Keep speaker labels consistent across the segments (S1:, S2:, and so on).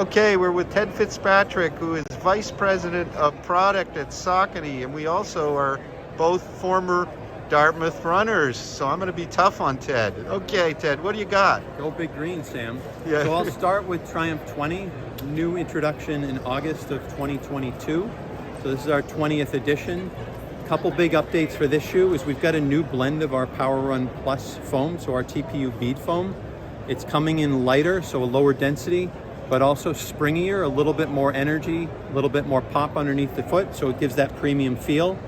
S1: Okay, we're with Ted Fitzpatrick, who is Vice President of Product at Saucony, and we also are both former Dartmouth runners, so I'm going to be tough on Ted. Okay, Ted, what do you got?
S2: Go Big Green, Sam.
S1: Yeah.
S2: So I'll start with Triumph 20, new introduction in August of 2022. So this is our 20th edition. Couple big updates for this shoe is we've got a new blend of our PWRRUN Plus foam, so our TPU bead foam. It's coming in lighter, so a lower density, but also springier, a little bit more energy, a little bit more pop underneath the foot, so it gives that premium feel.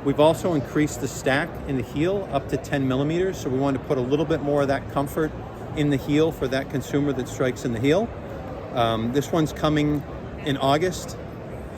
S2: We've also increased the stack in the heel up to 10 millimeters, so we wanted to put a little bit more of that comfort in the heel for that consumer that strikes in the heel. This one's coming in August,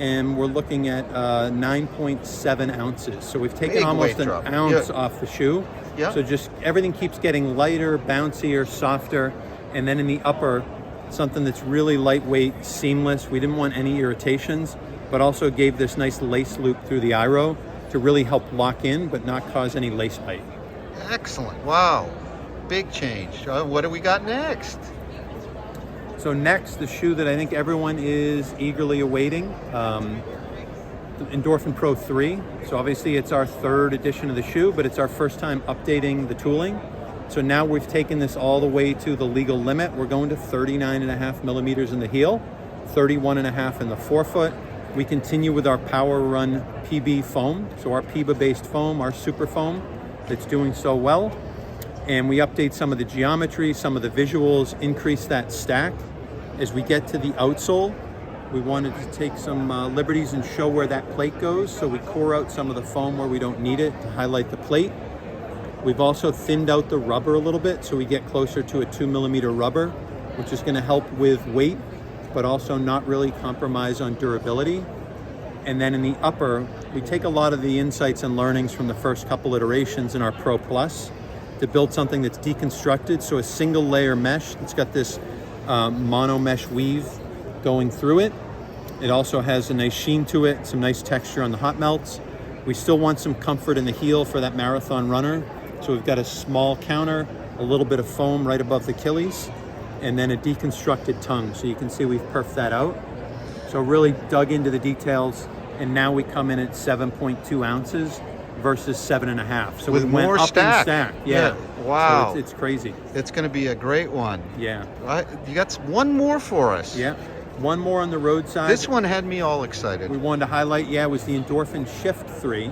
S2: and we're looking at 9.7 ounces. So we've taken almost an ounce off the shoe.
S1: Yeah.
S2: So just everything keeps getting lighter, bouncier, softer, and then in the upper, something that's really lightweight, seamless. We didn't want any irritations, but also gave this nice lace loop through the eye row to really help lock in, but not cause any lace bite.
S1: Excellent. Wow. Big change. What do we got next?
S2: So next, the shoe that I think everyone is eagerly awaiting, the Endorphin Pro 3. So obviously it's our third edition of the shoe, but it's our first time updating the tooling. So now we've taken this all the way to the legal limit. We're going to 39.5 millimeters in the heel, 31.5 in the forefoot. We continue with our PWRRRUN PB foam. So our PBA-based foam, our super foam, that's doing so well. And we update some of the geometry, some of the visuals, increase that stack. As we get to the outsole, we wanted to take some liberties and show where that plate goes. So we core out some of the foam where we don't need it to highlight the plate. We've also thinned out the rubber a little bit, so we get closer to a 2 millimeter rubber, which is going to help with weight, but also not really compromise on durability. And then in the upper, we take a lot of the insights and learnings from the first couple iterations in our Pro Plus to build something that's deconstructed, so a single layer mesh that's got this mono mesh weave going through it. It also has a nice sheen to it, some nice texture on the hot melts. We still want some comfort in the heel for that marathon runner. So we've got a small counter, a little bit of foam right above the Achilles, and then a deconstructed tongue. So you can see we've perfed that out. So really dug into the details, and now we come in at 7.2 ounces versus 7.5. So
S1: with
S2: we went
S1: more
S2: up
S1: stack.
S2: in stack. Yeah.
S1: Wow.
S2: So it's crazy.
S1: It's going to be a great one.
S2: Yeah.
S1: You got one more for us.
S2: Yeah. One more on the road side.
S1: This one had me all excited.
S2: We wanted to highlight, was the Endorphin Shift 3.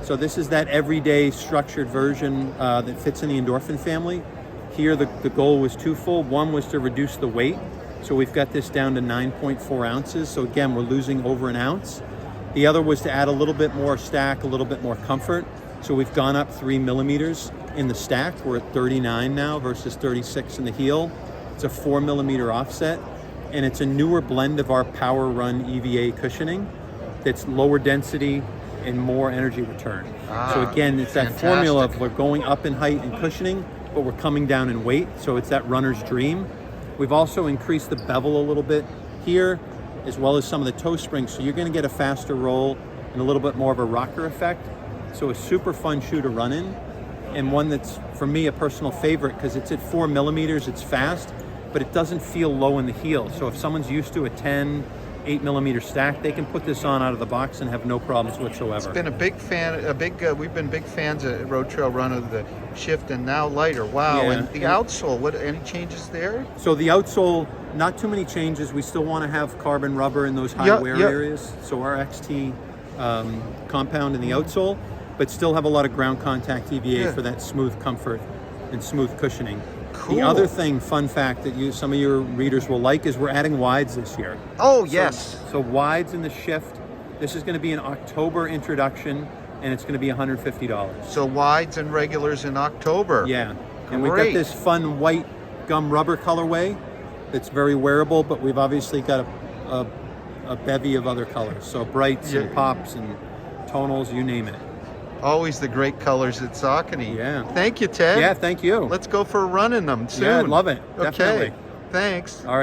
S2: So this is that everyday structured version that fits in the Endorphin family. Here the goal was twofold. One was to reduce the weight. So we've got this down to 9.4 ounces. So again, we're losing over an ounce. The other was to add a little bit more stack, a little bit more comfort. So we've gone up 3 millimeters in the stack. We're at 39 now versus 36 in the heel. It's a 4 millimeter offset. And it's a newer blend of our PWRRRUN EVA cushioning that's lower density and more energy return. So again, it's that formula of we're going up in height and cushioning, but we're coming down in weight. So it's that runner's dream. We've also increased the bevel a little bit here, as well as some of the toe springs. So you're gonna get a faster roll and a little bit more of a rocker effect. So a super fun shoe to run in, and one that's, for me, a personal favorite because it's at 4 millimeters, it's fast, but it doesn't feel low in the heel. So if someone's used to a 10, 8 millimeter stack, they can put this on out of the box and have no problems whatsoever.
S1: It's been a big fan, we've been big fans at RoadTrailRun of the Shift, and now lighter. Wow.
S2: Yeah.
S1: And the outsole, any changes there?
S2: So the outsole, not too many changes. We still want to have carbon rubber in those high wear areas. So our XT compound in the outsole, but still have a lot of ground contact EVA for that smooth comfort and smooth cushioning.
S1: Cool.
S2: The other thing, fun fact that some of your readers will like, is we're adding wides this year.
S1: Oh, yes.
S2: So wides in the Shift. This is going to be an October introduction, and it's going to be $150.
S1: So wides and regulars in October.
S2: Yeah. And we've got this fun white gum rubber colorway that's very wearable, but we've obviously got a bevy of other colors. So brights and pops and tonals, you name it.
S1: Always the great colors at Saucony.
S2: Yeah.
S1: Thank you, Ted.
S2: Yeah, thank you.
S1: Let's go for a run in them soon.
S2: Yeah, I'd love it. Definitely.
S1: Okay. Thanks.
S2: All right.